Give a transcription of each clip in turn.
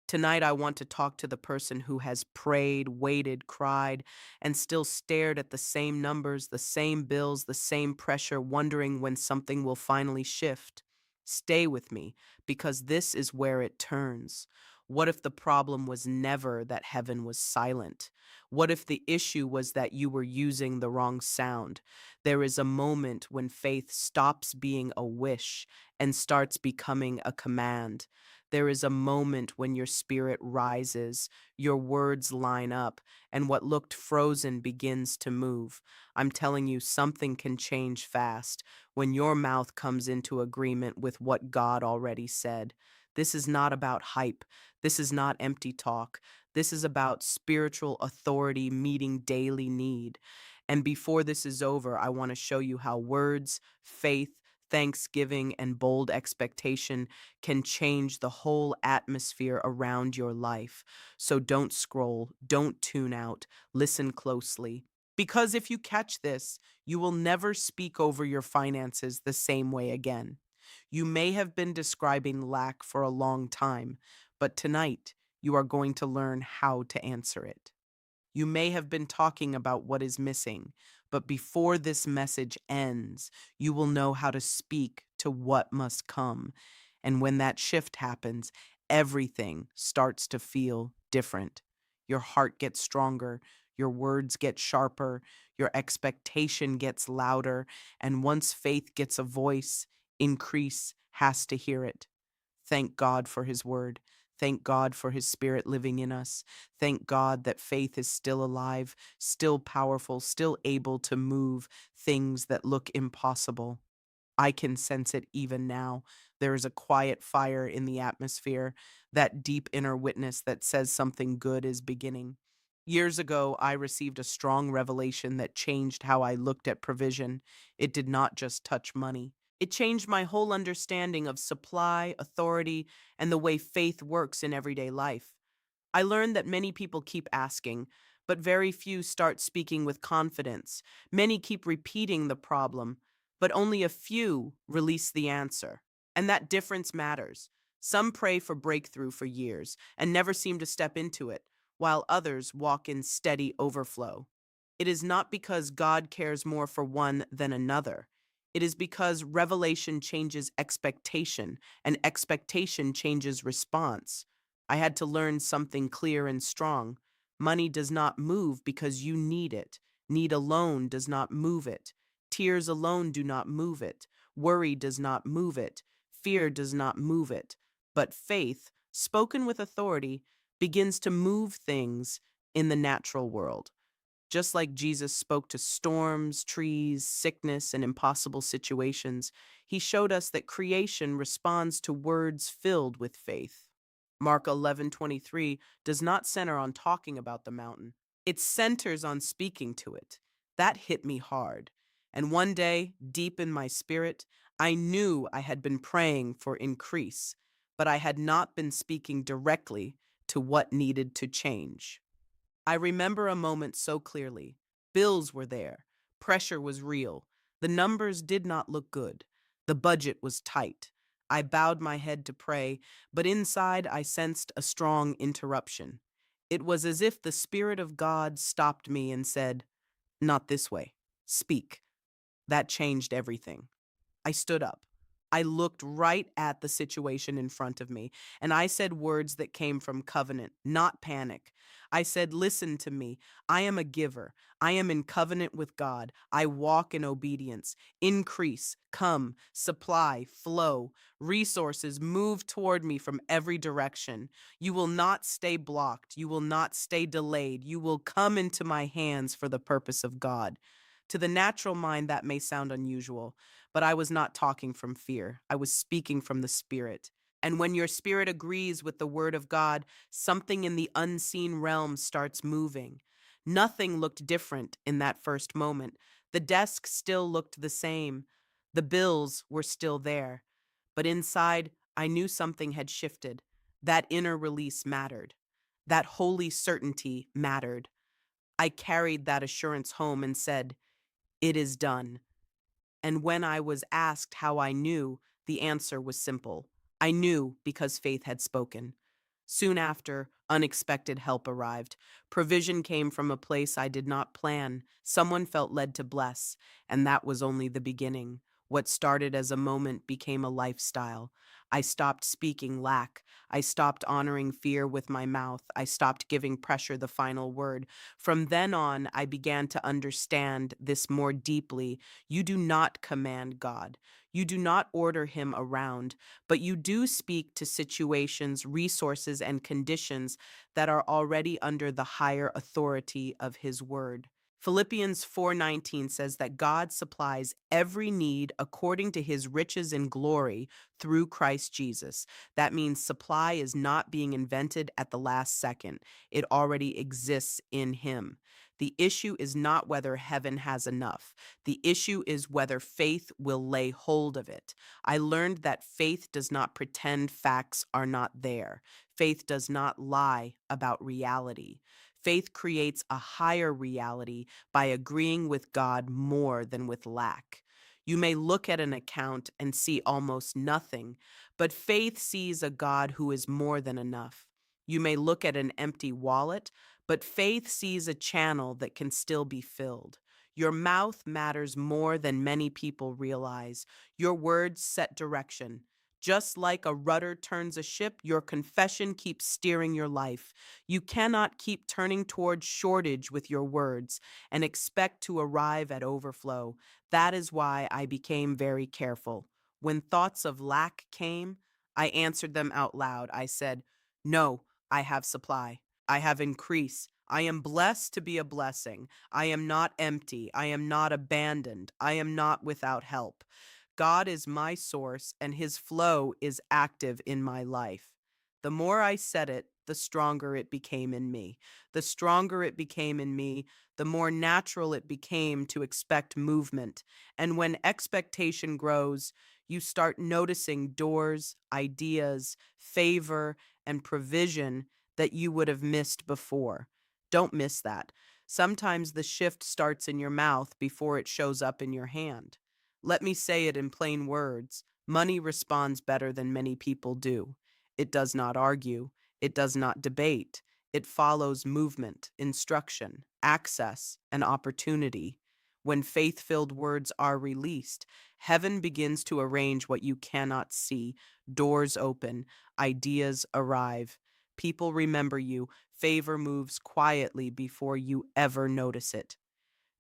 Tonight, I want to talk to the person who has prayed, waited, cried, and still stared at the same numbers, the same bills, the same pressure, wondering when something will finally shift. Stay with me, because this is where it turns. What if the problem was never that heaven was silent? What if the issue was that you were using the wrong sound? There is a moment when faith stops being a wish and starts becoming a command. There is a moment when your spirit rises, your words line up, and what looked frozen begins to move. I'm telling you, something can change fast when your mouth comes into agreement with what God already said. This is not about hype. This is not empty talk. This is about spiritual authority meeting daily need. And before this is over, I want to show you how words, faith, thanksgiving, and bold expectation can change the whole atmosphere around your life. So don't scroll, don't tune out, listen closely. Because if you catch this, you will never speak over your finances the same way again. You may have been describing lack for a long time, but tonight you are going to learn how to answer it. You may have been talking about what is missing, but before this message ends, you will know how to speak to what must come. And when that shift happens, everything starts to feel different. Your heart gets stronger, your words get sharper, your expectation gets louder, and once faith gets a voice, increase has to hear it. Thank God for His Word. Thank God for His Spirit living in us. Thank God that faith is still alive, still powerful, still able to move things that look impossible. I can sense it even now. There is a quiet fire in the atmosphere, that deep inner witness that says something good is beginning. Years ago, I received a strong revelation that changed how I looked at provision. It did not just touch money. It changed my whole understanding of supply, authority, and the way faith works in everyday life. I learned that many people keep asking, but very few start speaking with confidence. Many keep repeating the problem, but only a few release the answer. And that difference matters. Some pray for breakthrough for years and never seem to step into it, while others walk in steady overflow. It is not because God cares more for one than another. It is because revelation changes expectation, and expectation changes response. I had to learn something clear and strong. Money does not move because you need it. Need alone does not move it. Tears alone do not move it. Worry does not move it. Fear does not move it. But faith, spoken with authority, begins to move things in the natural world. Just like Jesus spoke to storms, trees, sickness, and impossible situations, he showed us that creation responds to words filled with faith. Mark 11:23 does not center on talking about the mountain. It centers on speaking to it. That hit me hard. And one day, deep in my spirit, I knew I had been praying for increase, but I had not been speaking directly to what needed to change. I remember a moment so clearly. Bills were there. Pressure was real. The numbers did not look good. The budget was tight. I bowed my head to pray, but inside I sensed a strong interruption. It was as if the Spirit of God stopped me and said, "Not this way. Speak." That changed everything. I stood up. I looked right at the situation in front of me, and I said words that came from covenant, not panic. I said, "Listen to me. I am a giver. I am in covenant with God. I walk in obedience. Increase, come, supply, flow. Resources move toward me from every direction. You will not stay blocked. You will not stay delayed. You will come into my hands for the purpose of God." To the natural mind, that may sound unusual, but I was not talking from fear. I was speaking from the Spirit. And when your spirit agrees with the word of God, something in the unseen realm starts moving. Nothing looked different in that first moment. The desk still looked the same. The bills were still there. But inside, I knew something had shifted. That inner release mattered. That holy certainty mattered. I carried that assurance home and said, "It is done." And when I was asked how I knew, the answer was simple. I knew because faith had spoken. Soon after, unexpected help arrived. Provision came from a place I did not plan. Someone felt led to bless, and that was only the beginning. What started as a moment became a lifestyle. I stopped speaking lack. I stopped honoring fear with my mouth. I stopped giving pressure the final word. From then on, I began to understand this more deeply. You do not command God. You do not order him around, but you do speak to situations, resources, and conditions that are already under the higher authority of his word. Philippians 4:19 says that God supplies every need according to his riches in glory through Christ Jesus. That means supply is not being invented at the last second. It already exists in him. The issue is not whether heaven has enough. The issue is whether faith will lay hold of it. I learned that faith does not pretend facts are not there. Faith does not lie about reality. Faith creates a higher reality by agreeing with God more than with lack. You may look at an account and see almost nothing, but faith sees a God who is more than enough. You may look at an empty wallet, but faith sees a channel that can still be filled. Your mouth matters more than many people realize. Your words set direction. Just like a rudder turns a ship, your confession keeps steering your life. You cannot keep turning towards shortage with your words and expect to arrive at overflow. That is why I became very careful. When thoughts of lack came, I answered them out loud. I said, "No, I have supply. I have increase. I am blessed to be a blessing. I am not empty. I am not abandoned. I am not without help. God is my source, and his flow is active in my life." The more I said it, the stronger it became in me. The stronger it became in me, the more natural it became to expect movement. And when expectation grows, you start noticing doors, ideas, favor, and provision that you would have missed before. Don't miss that. Sometimes the shift starts in your mouth before it shows up in your hand. Let me say it in plain words. Money responds better than many people do. It does not argue. It does not debate. It follows movement, instruction, access, and opportunity. When faith filled words are released, heaven begins to arrange what you cannot see. Doors open, ideas arrive. People remember you. Favor moves quietly before you ever notice it.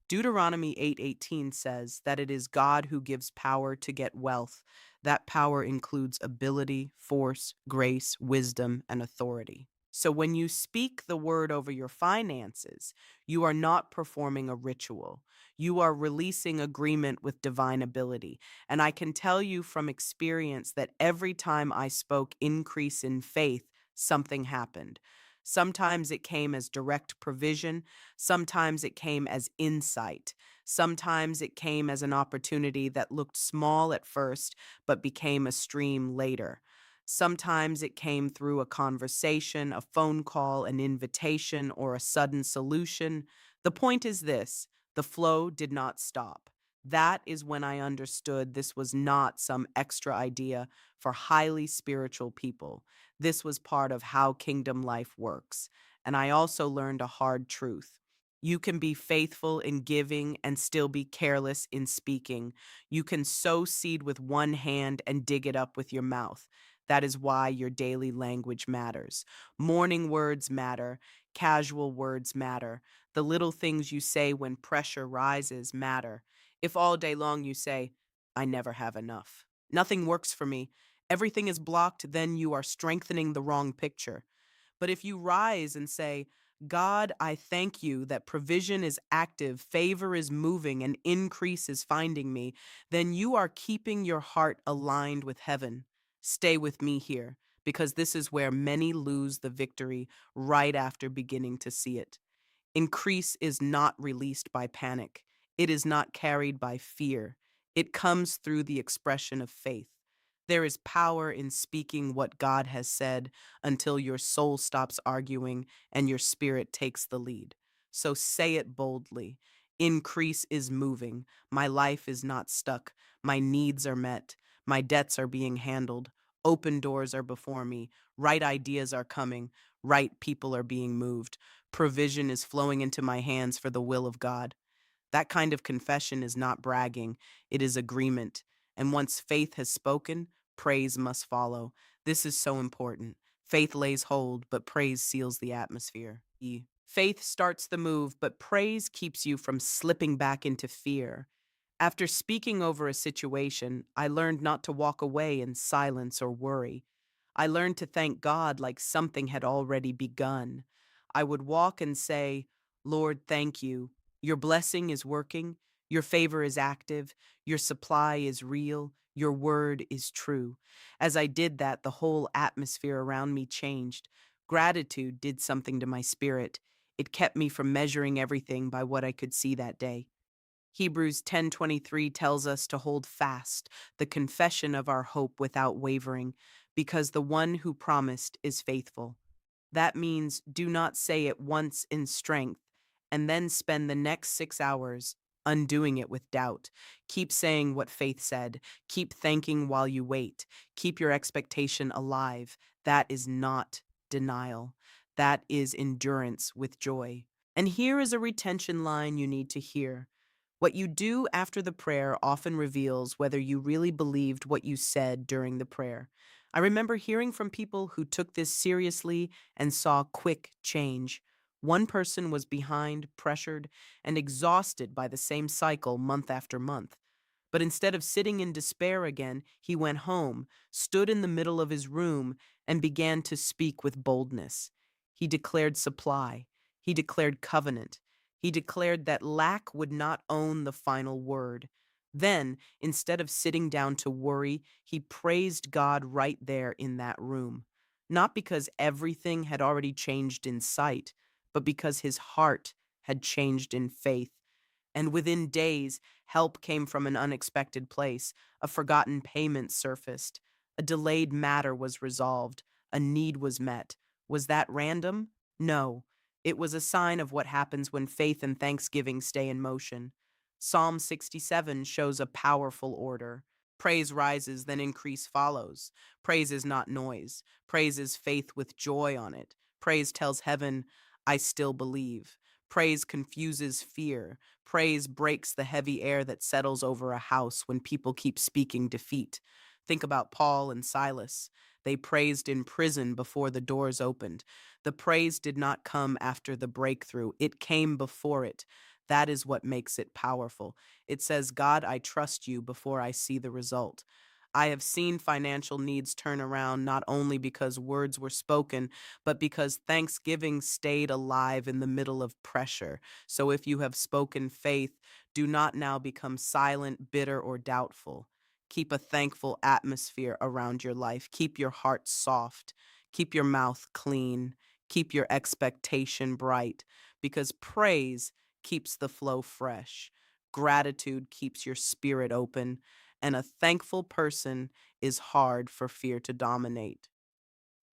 Deuteronomy 8:18 says that it is God who gives power to get wealth. That power includes ability, force, grace, wisdom, and authority. So when you speak the word over your finances, you are not performing a ritual. You are releasing agreement with divine ability. And I can tell you from experience that every time I spoke increase in faith, something happened. Sometimes it came as direct provision. Sometimes it came as insight. Sometimes it came as an opportunity that looked small at first, but became a stream later. Sometimes it came through a conversation, a phone call, an invitation, or a sudden solution. The point is this: the flow did not stop. That is when I understood this was not some extra idea for highly spiritual people. This was part of how kingdom life works. And I also learned a hard truth. You can be faithful in giving and still be careless in speaking. You can sow seed with one hand and dig it up with your mouth. That is why your daily language matters. Morning words matter. Casual words matter. The little things you say when pressure rises matter. If all day long you say, "I never have enough. Nothing works for me. Everything is blocked," then you are strengthening the wrong picture. But if you rise and say, "God, I thank you that provision is active, favor is moving, and increase is finding me," then you are keeping your heart aligned with heaven. Stay with me here, because this is where many lose the victory right after beginning to see it. Increase is not released by panic. It is not carried by fear. It comes through the expression of faith. There is power in speaking what God has said until your soul stops arguing and your spirit takes the lead. So say it boldly. Increase is moving. My life is not stuck. My needs are met. My debts are being handled. Open doors are before me. Right ideas are coming. Right people are being moved. Provision is flowing into my hands for the will of God. That kind of confession is not bragging, it is agreement. And once faith has spoken, praise must follow. This is so important. Faith lays hold, but praise seals the atmosphere. Faith starts the move, but praise keeps you from slipping back into fear. After speaking over a situation, I learned not to walk away in silence or worry. I learned to thank God like something had already begun. I would walk and say, Lord, thank you. Your blessing is working. Your favor is active. Your supply is real. Your word is true. As I did that, the whole atmosphere around me changed. Gratitude did something to my spirit. It kept me from measuring everything by what I could see that day. Hebrews 10:23 tells us to hold fast the confession of our hope without wavering, because the one who promised is faithful. That means do not say it once in strength and then spend the next 6 hours undoing it with doubt. Keep saying what faith said. Keep thanking while you wait. Keep your expectation alive. That is not denial. That is endurance with joy. And here is a retention line you need to hear. What you do after the prayer often reveals whether you really believed what you said during the prayer. I remember hearing from people who took this seriously and saw quick change. One person was behind, pressured, and exhausted by the same cycle month after month. But instead of sitting in despair again, he went home, stood in the middle of his room, and began to speak with boldness. He declared supply. He declared covenant. He declared that lack would not own the final word. Then, instead of sitting down to worry, he praised God right there in that room. Not because everything had already changed in sight, but because his heart had changed in faith. And within days, help came from an unexpected place. A forgotten payment surfaced. A delayed matter was resolved. A need was met. Was that random? No. It was a sign of what happens when faith and thanksgiving stay in motion. Psalm 67 shows a powerful order. Praise rises, then increase follows. Praise is not noise. Praise is faith with joy on it. Praise tells heaven, I still believe. Praise confuses fear. Praise breaks the heavy air that settles over a house when people keep speaking defeat. Think about Paul and Silas. They praised in prison before the doors opened. The praise did not come after the breakthrough, it came before it. That is what makes it powerful. It says, God, I trust you before I see the result. I have seen financial needs turn around not only because words were spoken, but because thanksgiving stayed alive in the middle of pressure. So if you have spoken faith, do not now become silent, bitter, or doubtful. Keep a thankful atmosphere around your life. Keep your heart soft. Keep your mouth clean. Keep your expectation bright, because praise keeps the flow fresh. Gratitude keeps your spirit open, and a thankful person is hard for fear to dominate.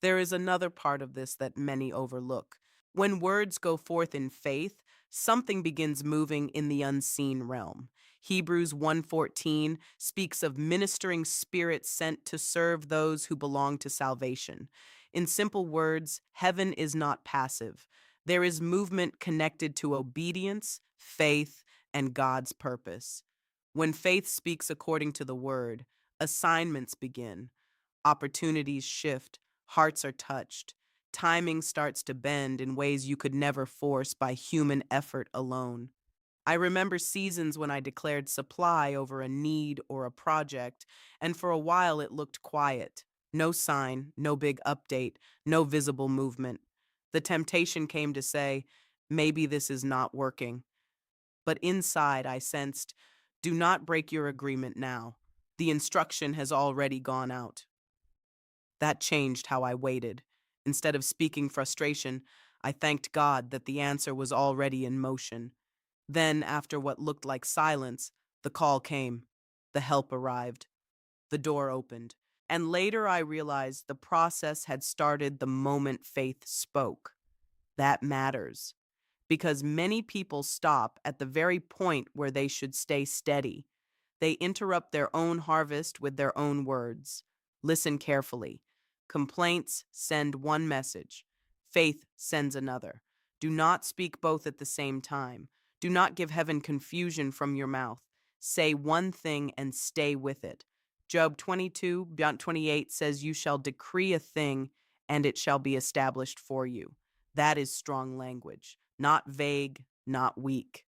There is another part of this that many overlook. When words go forth in faith, something begins moving in the unseen realm. Hebrews 1:14 speaks of ministering spirits sent to serve those who belong to salvation. In simple words, heaven is not passive. There is movement connected to obedience, faith, and God's purpose. When faith speaks according to the word, assignments begin. Opportunities shift, hearts are touched, timing starts to bend in ways you could never force by human effort alone. I remember seasons when I declared supply over a need or a project, and for a while it looked quiet. No sign, no big update, no visible movement. The temptation came to say, maybe this is not working. But inside I sensed, do not break your agreement now. The instruction has already gone out. That changed how I waited. Instead of speaking frustration, I thanked God that the answer was already in motion. Then, after what looked like silence, the call came. The help arrived. The door opened. And later I realized the process had started the moment faith spoke. That matters. Because many people stop at the very point where they should stay steady. They interrupt their own harvest with their own words. Listen carefully. Complaints send one message, faith sends another. Do not speak both at the same time. Do not give heaven confusion from your mouth. Say one thing and stay with it. Job 22, 28 says, "You shall decree a thing, and it shall be established for you." That is strong language, not vague, not weak.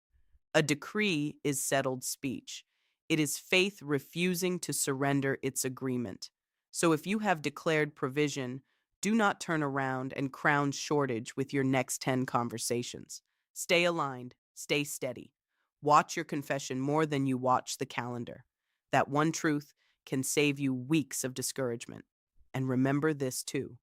A decree is settled speech. It is faith refusing to surrender its agreement. So if you have declared provision, do not turn around and crown shortage with your next 10 conversations. Stay aligned, stay steady. Watch your confession more than you watch the calendar. That one truth can save you weeks of discouragement. And remember this too: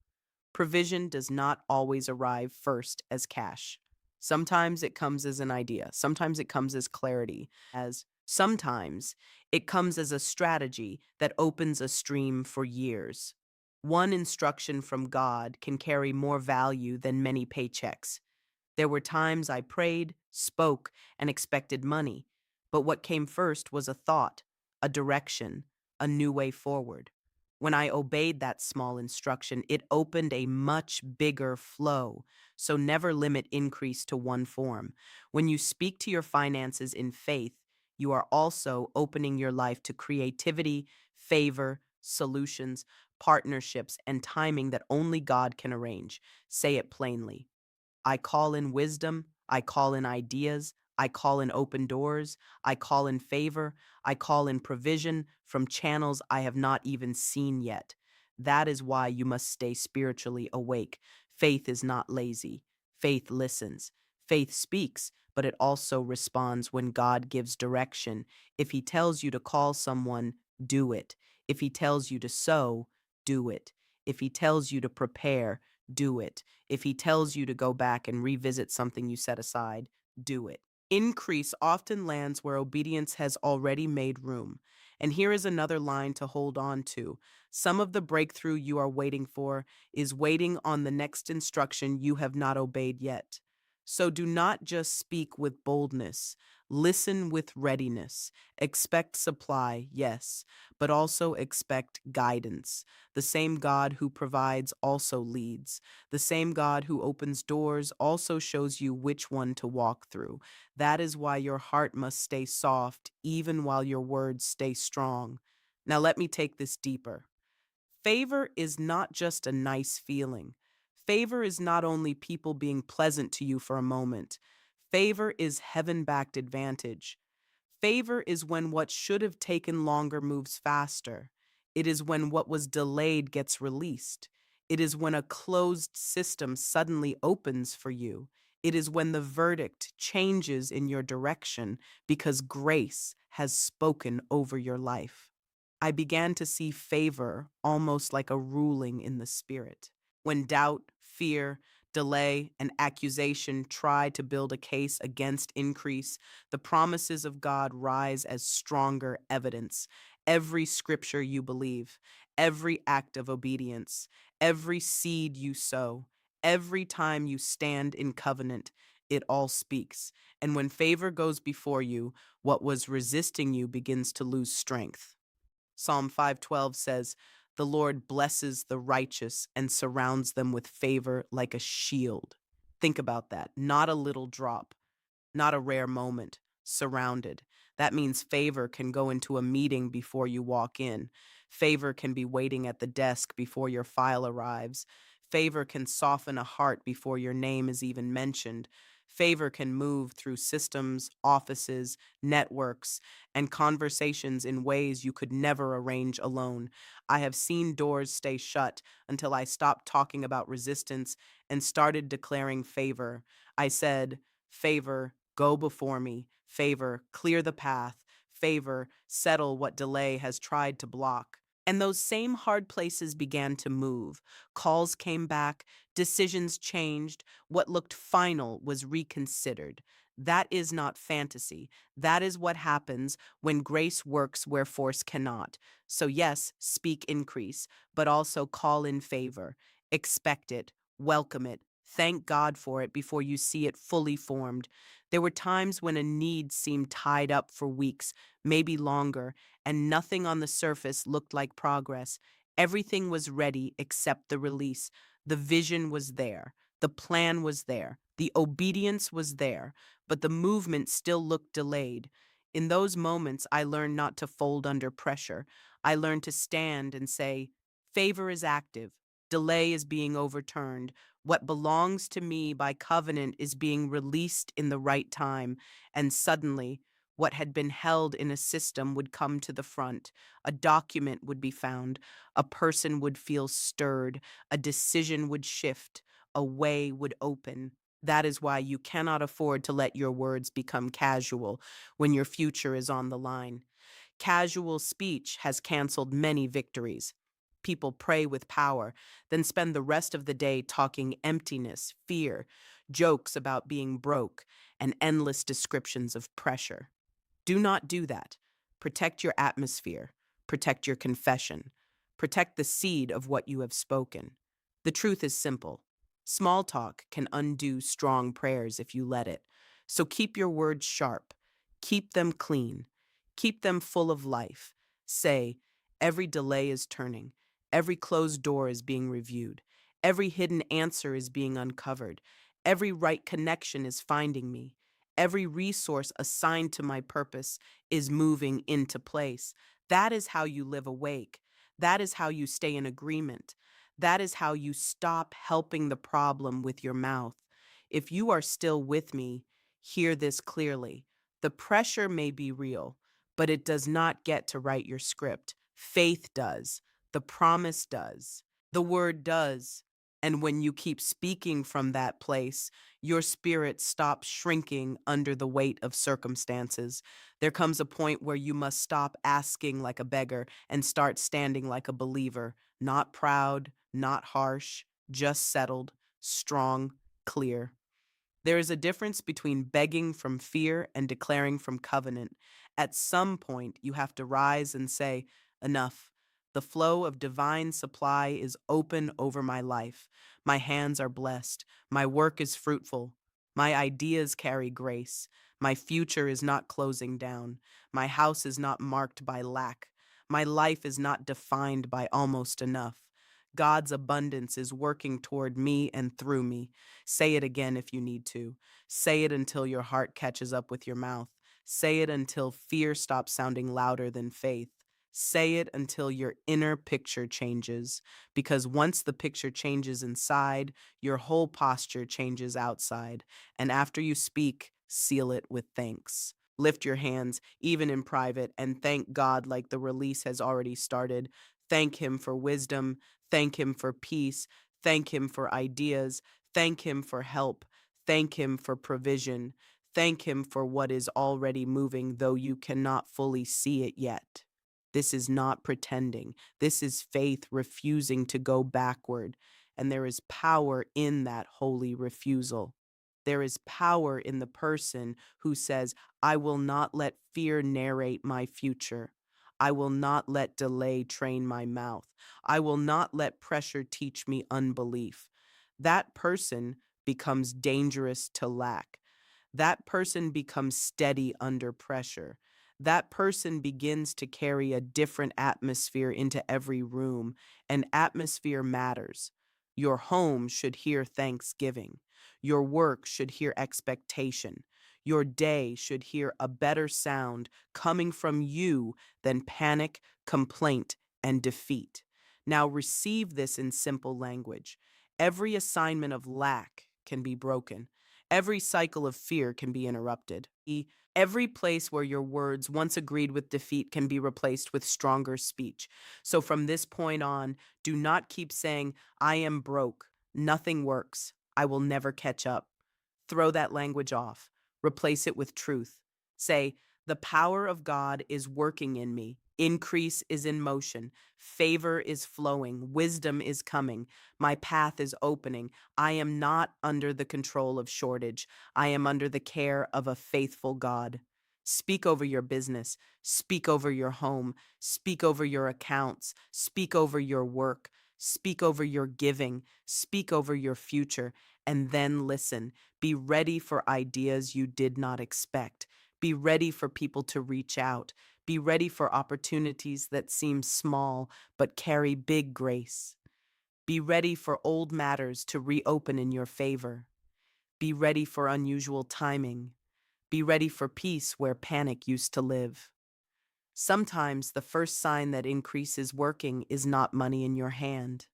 provision does not always arrive first as cash. Sometimes it comes as an idea. Sometimes it comes as clarity. As sometimes it comes as a strategy that opens a stream for years. One instruction from God can carry more value than many paychecks. There were times I prayed, spoke, and expected money, but what came first was a thought, a direction, a new way forward. When I obeyed that small instruction, it opened a much bigger flow. So never limit increase to one form. When you speak to your finances in faith, you are also opening your life to creativity, favor, solutions, partnerships, and timing that only God can arrange. Say it plainly: I call in wisdom, I call in ideas, I call in open doors, I call in favor, I call in provision from channels I have not even seen yet. That is why you must stay spiritually awake. Faith is not lazy. Faith listens. Faith speaks, but it also responds when God gives direction. If He tells you to call someone, do it. If He tells you to sow, do it. If He tells you to prepare, do it. If He tells you to go back and revisit something you set aside, do it. Increase often lands where obedience has already made room. And here is another line to hold on to: some of the breakthrough you are waiting for is waiting on the next instruction you have not obeyed yet. So do not just speak with boldness, listen with readiness. Expect supply, yes, but also expect guidance. The same God who provides also leads. The same God who opens doors also shows you which one to walk through. That is why your heart must stay soft, even while your words stay strong. Now, let me take this deeper. Favor is not just a nice feeling. Favor is not only people being pleasant to you for a moment. Favor is heaven backed advantage. Favor is when what should have taken longer moves faster. It is when what was delayed gets released. It is when a closed system suddenly opens for you. It is when the verdict changes in your direction because grace has spoken over your life. I began to see favor almost like a ruling in the spirit. When doubt, fear, delay, and accusation try to build a case against increase, the promises of God rise as stronger evidence. Every scripture you believe, every act of obedience, every seed you sow, every time you stand in covenant, it all speaks. And when favor goes before you, what was resisting you begins to lose strength. Psalm 5:12 says, "The Lord blesses the righteous and surrounds them with favor like a shield." Think about that. Not a little drop, not a rare moment, surrounded. That means favor can go into a meeting before you walk in. Favor can be waiting at the desk before your file arrives. Favor can soften a heart before your name is even mentioned. Favor can move through systems, offices, networks, and conversations in ways you could never arrange alone. I have seen doors stay shut until I stopped talking about resistance and started declaring favor. I said, "Favor, go before me. Favor, clear the path. Favor, settle what delay has tried to block." And those same hard places began to move. Calls came back, decisions changed, what looked final was reconsidered. That is not fantasy. That is what happens when grace works where force cannot. So, yes, speak increase, but also call in favor. Expect it, welcome it, thank God for it before you see it fully formed. There were times when a need seemed tied up for weeks, maybe longer, and nothing on the surface looked like progress. Everything was ready except the release. The vision was there. The plan was there. The obedience was there, but the movement still looked delayed. In those moments, I learned not to fold under pressure. I learned to stand and say, favor is active. Delay is being overturned. What belongs to me by covenant is being released in the right time. And suddenly, what had been held in a system would come to the front. A document would be found. A person would feel stirred. A decision would shift. A way would open. That is why you cannot afford to let your words become casual when your future is on the line. Casual speech has canceled many victories. People pray with power, then spend the rest of the day talking emptiness, fear, jokes about being broke, and endless descriptions of pressure. Do not do that. Protect your atmosphere. Protect your confession. Protect the seed of what you have spoken. The truth is simple. Small talk can undo strong prayers if you let it. So keep your words sharp. Keep them clean. Keep them full of life. Say, every delay is turning. Every closed door is being reviewed. Every hidden answer is being uncovered. Every right connection is finding me. Every resource assigned to my purpose is moving into place. That is how you live awake. That is how you stay in agreement. That is how you stop helping the problem with your mouth. If you are still with me, hear this clearly. The pressure may be real, but it does not get to write your script. Faith does. The promise does. The word does. And when you keep speaking from that place, your spirit stops shrinking under the weight of circumstances. There comes a point where you must stop asking like a beggar and start standing like a believer, not proud, not harsh, just settled, strong, clear. There is a difference between begging from fear and declaring from covenant. At some point, you have to rise and say, enough. The flow of divine supply is open over my life. My hands are blessed. My work is fruitful. My ideas carry grace. My future is not closing down. My house is not marked by lack. My life is not defined by almost enough. God's abundance is working toward me and through me. Say it again if you need to. Say it until your heart catches up with your mouth. Say it until fear stops sounding louder than faith. Say it until your inner picture changes. Because once the picture changes inside, your whole posture changes outside. And after you speak, seal it with thanks. Lift your hands, even in private, and thank God like the release has already started. Thank Him for wisdom. Thank Him for peace. Thank Him for ideas. Thank Him for help. Thank Him for provision. Thank Him for what is already moving, though you cannot fully see it yet. This is not pretending. This is faith refusing to go backward. And there is power in that holy refusal. There is power in the person who says, I will not let fear narrate my future. I will not let delay train my mouth. I will not let pressure teach me unbelief. That person becomes dangerous to lack. That person becomes steady under pressure. That person begins to carry a different atmosphere into every room, and atmosphere matters. Your home should hear thanksgiving. Your work should hear expectation. Your day should hear a better sound coming from you than panic, complaint, and defeat. Now receive this in simple language. Every assignment of lack can be broken. Every cycle of fear can be interrupted. Every place where your words once agreed with defeat can be replaced with stronger speech. So from this point on, do not keep saying, I am broke. Nothing works. I will never catch up. Throw that language off. Replace it with truth. Say, the power of God is working in me. Increase is in motion. Favor is flowing. Wisdom is coming. My path is opening. I am not under the control of shortage. I am under the care of a faithful God. Speak over your business. Speak over your home. Speak over your accounts. Speak over your work. Speak over your giving. Speak over your future. And then listen. Be ready for ideas you did not expect. Be ready for people to reach out. Be ready for opportunities that seem small but carry big grace. Be ready for old matters to reopen in your favor. Be ready for unusual timing. Be ready for peace where panic used to live. Sometimes the first sign that increase is working is not money in your hand.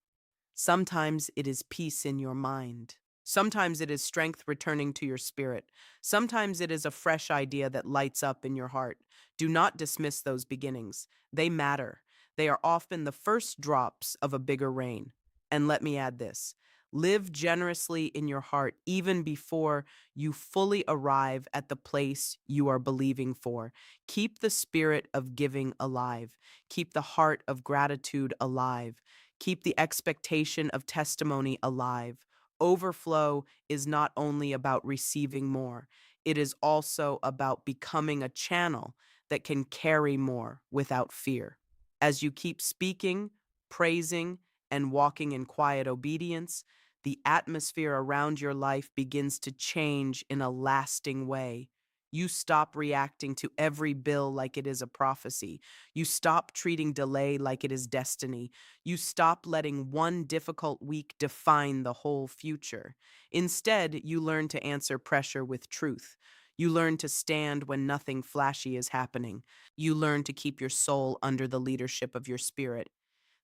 Sometimes it is peace in your mind. Sometimes it is strength returning to your spirit. Sometimes it is a fresh idea that lights up in your heart. Do not dismiss those beginnings. They matter. They are often the first drops of a bigger rain. And let me add this: live generously in your heart even before you fully arrive at the place you are believing for. Keep the spirit of giving alive. Keep the heart of gratitude alive. Keep the expectation of testimony alive. Overflow is not only about receiving more, it is also about becoming a channel that can carry more without fear. As you keep speaking, praising, and walking in quiet obedience, the atmosphere around your life begins to change in a lasting way. You stop reacting to every bill like it is a prophecy. You stop treating delay like it is destiny. You stop letting one difficult week define the whole future. Instead, you learn to answer pressure with truth. You learn to stand when nothing flashy is happening. You learn to keep your soul under the leadership of your spirit.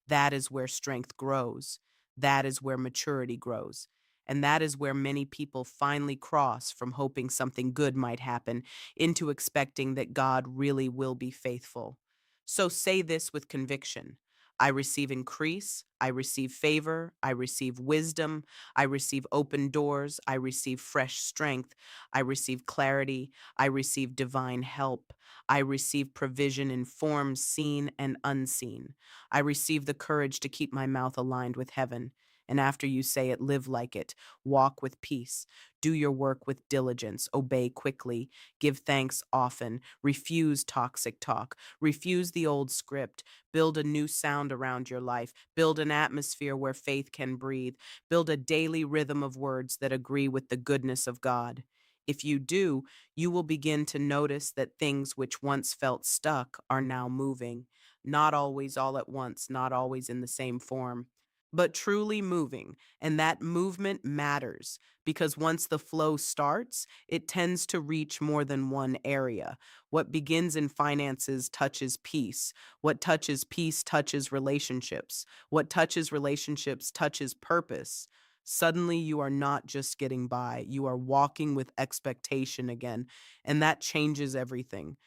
That is where strength grows. That is where maturity grows. And that is where many people finally cross from hoping something good might happen into expecting that God really will be faithful. So say this with conviction: I receive increase, I receive favor, I receive wisdom, I receive open doors, I receive fresh strength, I receive clarity, I receive divine help, I receive provision in forms seen and unseen. I receive the courage to keep my mouth aligned with heaven. And after you say it, live like it. Walk with peace. Do your work with diligence. Obey quickly. Give thanks often. Refuse toxic talk. Refuse the old script. Build a new sound around your life. Build an atmosphere where faith can breathe. Build a daily rhythm of words that agree with the goodness of God. If you do, you will begin to notice that things which once felt stuck are now moving, not always all at once, not always in the same form, but truly moving. And that movement matters because once the flow starts, it tends to reach more than one area. What begins in finances touches peace. What touches peace touches relationships. What touches relationships touches purpose. Suddenly, you are not just getting by, you are walking with expectation again. And that changes everything.